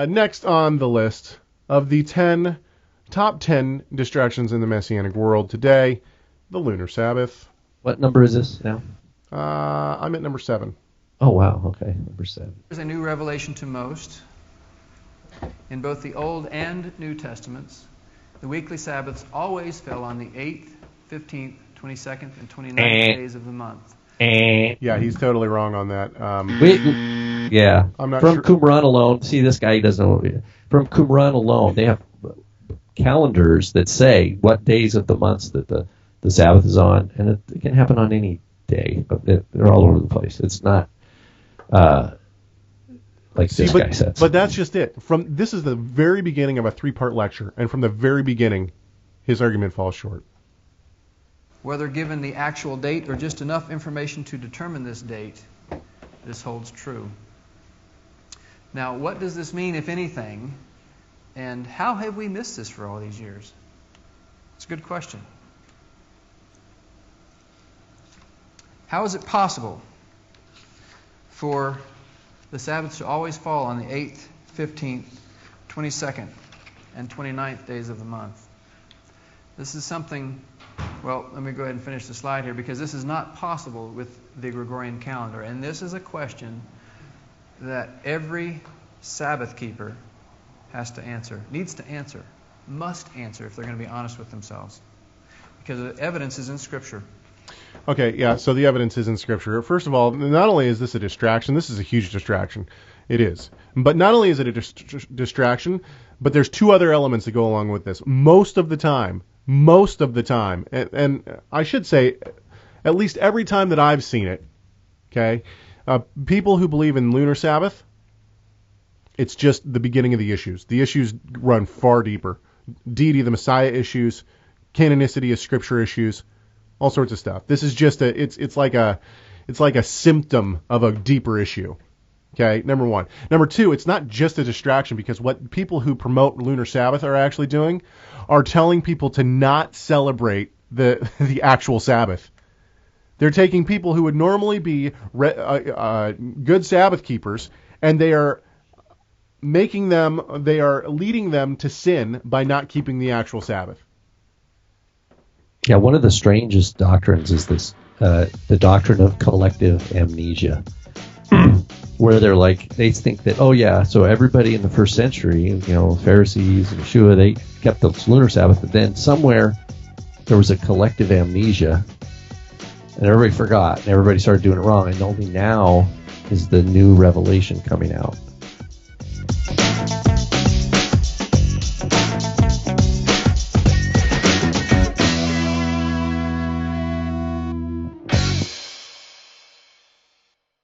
Next on the list of the top 10 distractions in the Messianic world today, the Lunar Sabbath. What number is this now? I'm at number 7. Oh, wow. Okay, number 7. There's a new revelation to most. In both the Old and New Testaments, the weekly Sabbaths always fell on the 8th, 15th, 22nd, and 29th days of the month. Yeah, he's totally wrong on that. Yeah. I'm not From sure. Qumran alone, see, this guy doesn't know. From Qumran alone, they have calendars that say what days of the months that the Sabbath is on, and it can happen on any day, but they're all over the place. It's not like this guy says. But that's just it. This is the very beginning of a 3-part lecture, and from the very beginning, his argument falls short. Whether given the actual date or just enough information to determine this date, this holds true. Now, what does this mean, if anything, and how have we missed this for all these years? It's a good question. How is it possible for the Sabbath to always fall on the 8th, 15th, 22nd, and 29th days of the month? This is something, well, let me go ahead and finish the slide here, because this is not possible with the Gregorian calendar. And this is a question that every Sabbath keeper has to answer, needs to answer, must answer if they're going to be honest with themselves. Because the evidence is in Scripture. Okay, yeah, so the evidence is in Scripture. First of all, not only is this a distraction, this is a huge distraction. It is. But not only is it a distraction, but there's 2 other elements that go along with this. Most of the time, and I should say, at least every time that I've seen it, okay, people who believe in Lunar Sabbath, it's just the beginning of the issues. The issues run far deeper. Deity of the Messiah issues, canonicity of Scripture issues, all sorts of stuff. This is just it's like a symptom of a deeper issue. Okay, number 1. Number 2, it's not just a distraction, because what people who promote Lunar Sabbath are actually doing are telling people to not celebrate the actual Sabbath. They're taking people who would normally be good Sabbath keepers, and they are leading them to sin by not keeping the actual Sabbath. Yeah, one of the strangest doctrines is this, the doctrine of collective amnesia, where they think that, oh yeah, so everybody in the first century, Pharisees and Yeshua, they kept the Lunar Sabbath, but then somewhere there was a collective amnesia, and everybody forgot, and everybody started doing it wrong, and only now is the new revelation coming out.